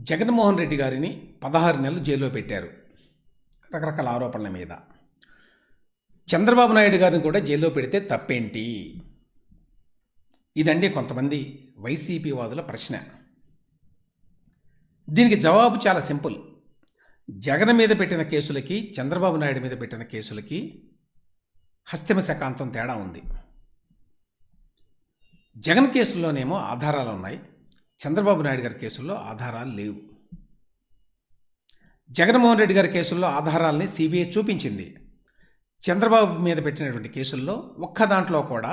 జగన్మోహన్ రెడ్డి గారిని 16 నెలలు జైల్లో పెట్టారు రకరకాల ఆరోపణల మీద. చంద్రబాబు నాయుడు గారిని కూడా జైల్లో పెడితే తప్పేంటి? ఇదండి కొంతమంది వైసీపీ వాదుల ప్రశ్న. దీనికి జవాబు చాలా సింపుల్. జగన్ మీద పెట్టిన కేసులకి, చంద్రబాబు నాయుడు మీద పెట్టిన కేసులకి హస్తిమ శకాంతం తేడా ఉంది. జగన్ కేసుల్లోనేమో ఆధారాలు ఉన్నాయి, చంద్రబాబు నాయుడు గారి కేసుల్లో ఆధారాలు లేవు. జగన్మోహన్ రెడ్డి గారి కేసుల్లో ఆధారాలని సిబిఐ చూపించింది. చంద్రబాబు మీద పెట్టినటువంటి కేసుల్లో ఒక్క దాంట్లో కూడా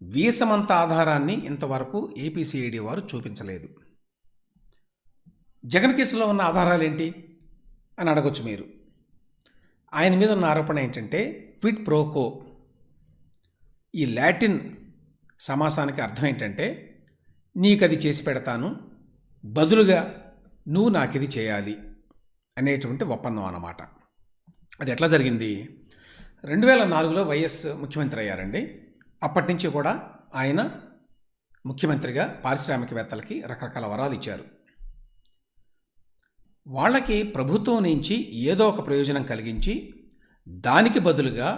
వీసమంత ఆధారాన్ని ఇంతవరకు ఏపీసీఐడి వారు చూపించలేదు. జగన్ కేసులో ఉన్న ఆధారాలు ఏంటి అని అడగొచ్చు మీరు. ఆయన మీద ఉన్న ఆరోపణ ఏంటంటే క్విడ్ ప్రోకో. ఈ లాటిన్ సమాసానికి అర్థం ఏంటంటే నీకది చేసి పెడతాను, బదులుగా నువ్వు నాకిది చేయాలి అనేటువంటి ఒప్పందం అన్నమాట. అది ఎట్లా జరిగింది? 2004లో వైఎస్ ముఖ్యమంత్రి అయ్యారండి. అప్పటి నుంచి కూడా ఆయన ముఖ్యమంత్రిగా పారిశ్రామికవేత్తలకి రకరకాల వరాలు ఇచ్చారు. వాళ్ళకి ప్రభుత్వం నుంచి ఏదో ఒక ప్రయోజనం కలిగించి దానికి బదులుగా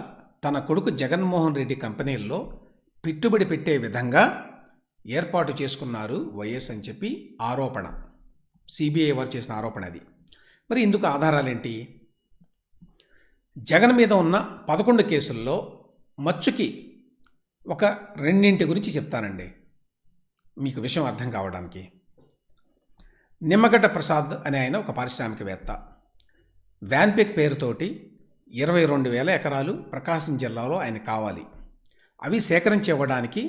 తన కొడుకు జగన్మోహన్ రెడ్డి కంపెనీల్లో పెట్టుబడి పెట్టే విధంగా ఏర్పాటు చేసుకున్నారు వైఎస్ అని చెప్పి ఆరోపణ. సిబిఐ వారు చేసిన ఆరోపణ అది. మరి ఇందుకు ఆధారాలేంటి? జగన్ మీద ఉన్న 11 కేసుల్లో మచ్చుకి ఒక 2 గురించి చెప్తానండి మీకు విషయం అర్థం కావడానికి. నిమ్మగడ్డ ప్రసాద్ అనే ఆయన ఒక పారిశ్రామికవేత్త. వ్యాన్పిక్ పేరుతోటి 22,000 ఎకరాలు ప్రకాశం జిల్లాలో ఆయన కావాలి. అవి సేకరించి ఇవ్వడానికి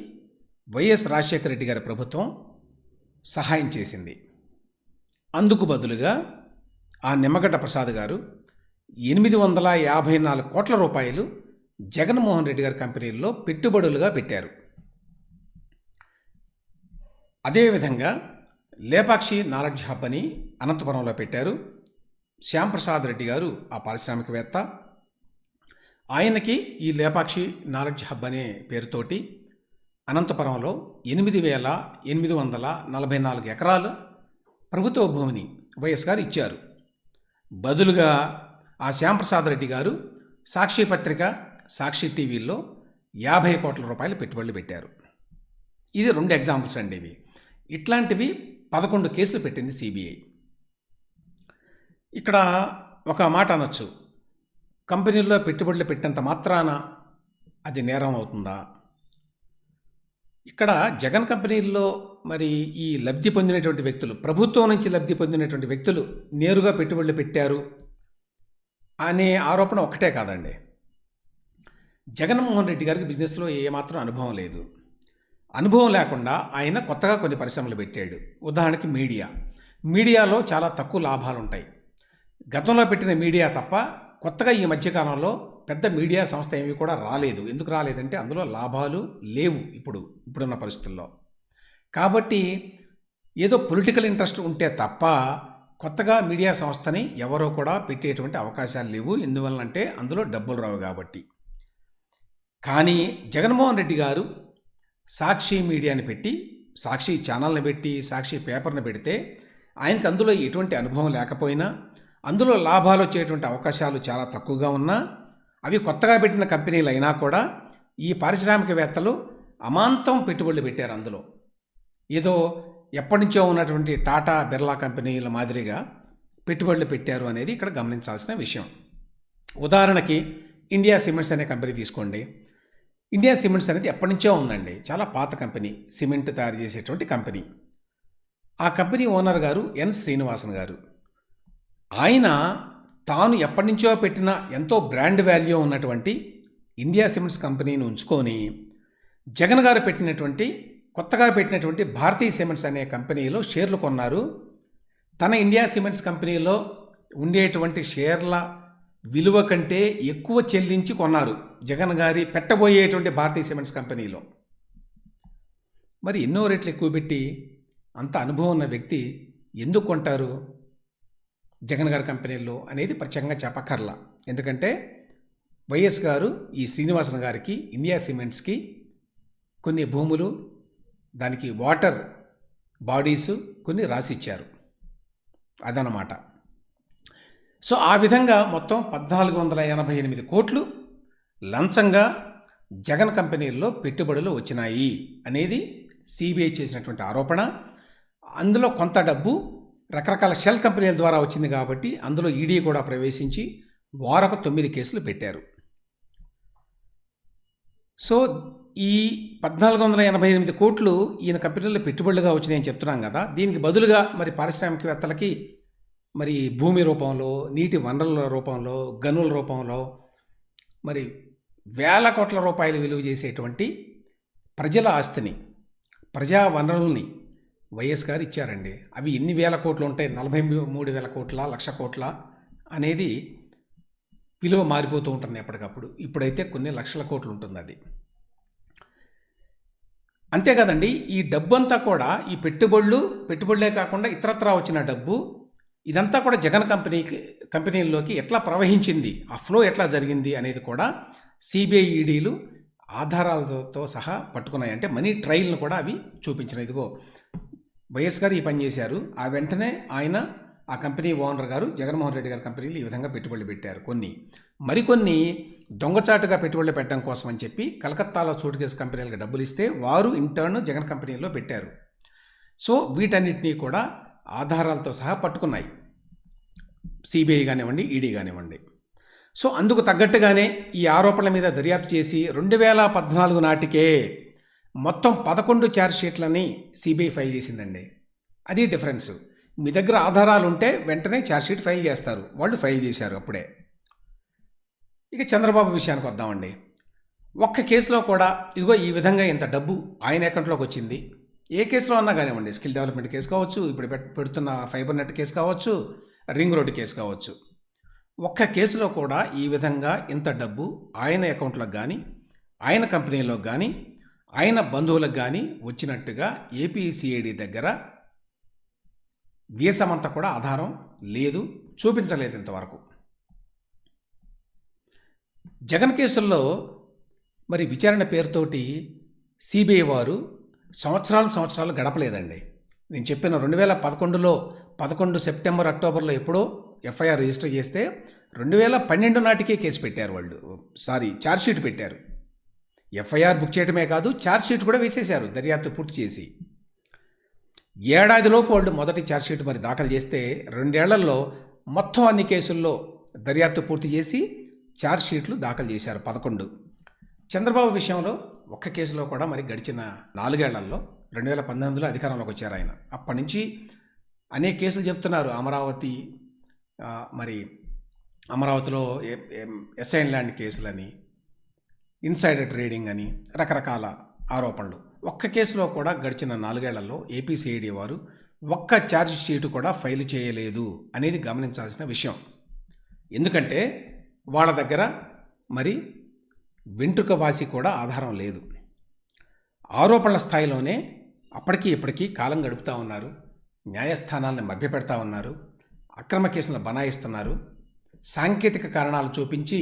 వైఎస్ రాజశేఖర రెడ్డి గారి ప్రభుత్వం సహాయం చేసింది. అందుకు బదులుగా ఆ నిమ్మగడ్డ ప్రసాద్ గారు 854 కోట్ల రూపాయలు జగన్మోహన్ రెడ్డి గారి కంపెనీల్లో పెట్టుబడులుగా పెట్టారు. అదేవిధంగా లేపాక్షి నాలెడ్జ్ హబ్ అని అనంతపురంలో పెట్టారు. శ్యాంప్రసాద్ రెడ్డి గారు ఆ పారిశ్రామికవేత్త. ఆయనకి ఈ లేపాక్షి నాలెడ్జ్ హబ్ అనే పేరుతోటి అనంతపురంలో 8,844 ఎకరాలు ప్రభుత్వ భూమిని వైఎస్ గారు ఇచ్చారు. బదులుగా ఆ శ్యాంప్రసాద్ రెడ్డి గారు సాక్షి పత్రిక, సాక్షి టీవీల్లో 50 కోట్ల రూపాయలు పెట్టుబడులు పెట్టారు. ఇది 2 ఎగ్జాంపుల్స్ అండి ఇవి. ఇట్లాంటివి 11 కేసులు పెట్టింది సిబిఐ. ఇక్కడ ఒక మాట అనొచ్చు, కంపెనీల్లో పెట్టుబడులు పెట్టినంత మాత్రాన అది నేరం అవుతుందా? ఇక్కడ జగన్ కంపెనీల్లో మరి ఈ లబ్ధి పొందినటువంటి వ్యక్తులు, ప్రభుత్వం నుంచి లబ్ధి పొందినటువంటి వ్యక్తులు నేరుగా పెట్టుబడులు పెట్టారు అనే ఆరోపణ ఒక్కటే కాదండి. జగన్మోహన్ రెడ్డి గారికి బిజినెస్లో ఏమాత్రం అనుభవం లేదు. అనుభవం లేకుండా ఆయన కొత్తగా కొన్ని పరిశ్రమలు పెట్టాడు. ఉదాహరణకి మీడియాలో చాలా తక్కువ లాభాలు ఉంటాయి. గతంలో పెట్టిన మీడియా తప్ప కొత్తగా ఈ మధ్యకాలంలో పెద్ద మీడియా సంస్థ ఏమీ కూడా రాలేదు. ఎందుకు రాలేదంటే అందులో లాభాలు లేవు ఇప్పుడున్న పరిస్థితుల్లో. కాబట్టి ఏదో పొలిటికల్ ఇంట్రెస్ట్ ఉంటే తప్ప కొత్తగా మీడియా సంస్థని ఎవరో కూడా పెట్టేటువంటి అవకాశాలు లేవు. ఎందువల్లంటే అందులో డబ్బులు రావు కాబట్టి. కానీ జగన్మోహన్ రెడ్డి గారు సాక్షి మీడియాని పెట్టి, సాక్షి ఛానల్ని పెట్టి, సాక్షి పేపర్ని పెడితే ఆయనకు అందులో ఎటువంటి అనుభవం లేకపోయినా, అందులో లాభాలు వచ్చేటువంటి అవకాశాలు చాలా తక్కువగా ఉన్నా, అవి కొత్తగా పెట్టిన కంపెనీలు అయినా కూడా ఈ పారిశ్రామికవేత్తలు అమాంతం పెట్టుబడులు పెట్టారు. అందులో ఏదో ఎప్పటి నుంచో ఉన్నటువంటి టాటా, బిర్లా కంపెనీల మాదిరిగా పెట్టుబడులు పెట్టారు అనేది ఇక్కడ గమనించాల్సిన విషయం. ఉదాహరణకి ఇండియా సిమెంట్స్ అనే కంపెనీ తీసుకోండి. ఇండియా సిమెంట్స్ అనేది ఎప్పటి నుంచో ఉందండి, చాలా పాత కంపెనీ, సిమెంట్ తయారు చేసేటువంటి కంపెనీ. ఆ కంపెనీ ఓనర్ గారు ఎన్ శ్రీనివాసన్ గారు. ఆయన తాను ఎప్పటి నుంచో పెట్టిన ఎంతో బ్రాండ్ వాల్యూ ఉన్నటువంటి ఇండియా సిమెంట్స్ కంపెనీని ఉంచుకొని జగన్ గారు కొత్తగా పెట్టినటువంటి భారతీయ సిమెంట్స్ అనే కంపెనీలో షేర్లు కొన్నారు. తన ఇండియా సిమెంట్స్ కంపెనీలో ఉండేటువంటి షేర్ల విలువ కంటే ఎక్కువ చెల్లించి కొన్నారు జగన్ గారి పెట్టబోయేటువంటి భారతీయ సిమెంట్స్ కంపెనీలో. మరి ఎన్నో రెట్లు ఎక్కువ పెట్టి అంత అనుభవం ఉన్న వ్యక్తి ఎందుకు కొంటారు జగన్ గారి కంపెనీల్లో అనేది ప్రత్యేకంగా చెప్పక్కర్లా. ఎందుకంటే వైఎస్ గారు ఈ శ్రీనివాసన్ గారికి ఇండియా సిమెంట్స్కి కొన్ని భూములు, దానికి వాటర్ బాడీసు కొన్ని రాసిచ్చారు. అదనమాట. సో ఆ విధంగా మొత్తం 1488 కోట్లు లంచంగా జగన్ కంపెనీల్లో పెట్టుబడులు వచ్చినాయి అనేది సిబిఐ చేసినటువంటి ఆరోపణ. అందులో కొంత డబ్బు రకరకాల షెల్ కంపెనీల ద్వారా వచ్చింది కాబట్టి అందులో ఈడీ కూడా ప్రవేశించి వారకు 9 కేసులు పెట్టారు. సో ఈ 1488 కోట్లు ఈయన కంపెనీల్లో పెట్టుబడులుగా వచ్చినాయని చెప్తున్నాం కదా, దీనికి బదులుగా మరి పారిశ్రామికవేత్తలకి మరి భూమి రూపంలో, నీటి వనరుల రూపంలో, గనుల రూపంలో మరి వేల కోట్ల రూపాయలు విలువ చేసేటువంటి ప్రజల ఆస్తిని, ప్రజా వనరుల్ని వైఎస్ గారు ఇచ్చారండి. అవి ఎన్ని వేల కోట్లు ఉంటాయి, 43,000 కోట్ల, 1,00,000 కోట్ల అనేది విలువ మారిపోతూ ఉంటుంది ఎప్పటికప్పుడు. ఇప్పుడైతే కొన్ని లక్షల కోట్లు ఉంటుంది అది. అంతే కదండి, ఈ డబ్బు అంతా కూడా ఈ పెట్టుబడులే కాకుండా ఇతరత్రా వచ్చిన డబ్బు ఇదంతా కూడా జగన్ కంపెనీల్లోకి ఎట్లా ప్రవహించింది, ఆ ఫ్లో ఎట్లా జరిగింది అనేది కూడా సిబిఐ ఈడీలు ఆధారాలతో సహా పట్టుకున్నాయి. అంటే మనీ ట్రయల్ను కూడా అవి చూపించినాయి. ఇదిగో వైఎస్ గారు ఈ పని చేశారు, ఆ వెంటనే ఆయన ఆ కంపెనీ ఓనర్ గారు జగన్మోహన్ రెడ్డి గారి కంపెనీలు ఈ విధంగా పెట్టుబడులు పెట్టారు. మరికొన్ని దొంగచాటుగా పెట్టుబడులు పెట్టడం కోసం అని చెప్పి కలకత్తాలో సూట్ కేసు కంపెనీలకు డబ్బులు ఇస్తే వారు ఇంటర్న్ జగన్ కంపెనీలో పెట్టారు. సో వీటన్నిటినీ కూడా ఆధారాలతో సహా పట్టుకున్నాయి సిబిఐ కానివ్వండి, ఈడీ కానివ్వండి. సో అందుకు తగ్గట్టుగానే ఈ ఆరోపణల మీద దర్యాప్తు చేసి 2014 నాటికే మొత్తం 11 ఛార్జ్షీట్లని సిబిఐ ఫైల్ చేసిందండి. అది డిఫరెన్స్. మీ దగ్గర ఆధారాలు ఉంటే వెంటనే ఛార్జ్షీట్ ఫైల్ చేస్తారు, వాళ్ళు ఫైల్ చేశారు అప్పుడే. ఇక చంద్రబాబు విషయానికి వద్దామండి. ఒక్క కేసులో కూడా ఇదిగో ఈ విధంగా ఇంత డబ్బు ఆయన అకౌంట్లోకి వచ్చింది, ఏ కేసులో అన్నా కానివ్వండి, స్కిల్ డెవలప్మెంట్ కేసు కావచ్చు, ఇప్పుడు పెడుతున్న ఫైబర్ నెట్ కేసు కావచ్చు, రింగ్ రోడ్డు కేసు కావచ్చు, ఒక్క కేసులో కూడా ఈ విధంగా ఇంత డబ్బు ఆయన అకౌంట్లోకి కానీ, ఆయన కంపెనీలోకి కానీ, ఆయన బంధువులకు కానీ వచ్చినట్టుగా ఏపీసీఐడి దగ్గర వీసమంతా కూడా ఆధారం లేదు, చూపించలేదు ఇంతవరకు. జగన్ కేసుల్లో మరి విచారణ పేరుతోటి సిబిఐ వారు సంవత్సరాలు గడపలేదండి. నేను చెప్పిన 2011లో 11 సెప్టెంబర్ అక్టోబర్లో ఎప్పుడో ఎఫ్ఐఆర్ రిజిస్టర్ చేస్తే 2012 నాటికే కేసు పెట్టారు వాళ్ళు. ఛార్జ్షీట్ పెట్టారు. ఎఫ్ఐఆర్ బుక్ చేయడమే కాదు, ఛార్జ్షీట్ కూడా వేసేశారు దర్యాప్తు పూర్తి చేసి. ఏడాదిలోపు వాళ్ళు మొదటి ఛార్జ్షీట్ మరి దాఖలు చేస్తే 2 ఏళ్లలో మొత్తం అన్ని కేసుల్లో దర్యాప్తు పూర్తి చేసి ఛార్జ్షీట్లు దాఖలు చేశారు 11. చంద్రబాబు విషయంలో ఒక్క కేసులో కూడా మరి గడిచిన 4 ఏళ్లలో 2019లో అధికారంలోకి వచ్చారు ఆయన. అప్పటి నుంచి అనేక కేసులు చెప్తున్నారు. అమరావతిలో ఎస్ఐన్ ల్యాండ్ కేసులని, ఇన్సైడర్ ట్రేడింగ్ అని రకరకాల ఆరోపణలు. ఒక్క కేసులో కూడా గడిచిన 4 ఏళ్లలో ఏపీసీఐడి వారు ఒక్క ఛార్జ్ షీటు కూడా ఫైల్ చేయలేదు అనేది గమనించాల్సిన విషయం. ఎందుకంటే వాళ్ళ దగ్గర మరి వెంట్రుక వాసి కూడా ఆధారం లేదు. ఆరోపణల స్థాయిలోనే అప్పటికీ ఇప్పటికీ కాలం గడుపుతూ ఉన్నారు, న్యాయస్థానాలను మభ్యపెడతా ఉన్నారు, అక్రమ కేసులను బనాయిస్తున్నారు, సాంకేతిక కారణాలు చూపించి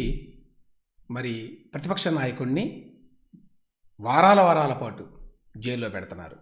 మరి ప్రతిపక్ష నాయకుడిని వారాల పాటు జైల్లో పెడుతున్నారు.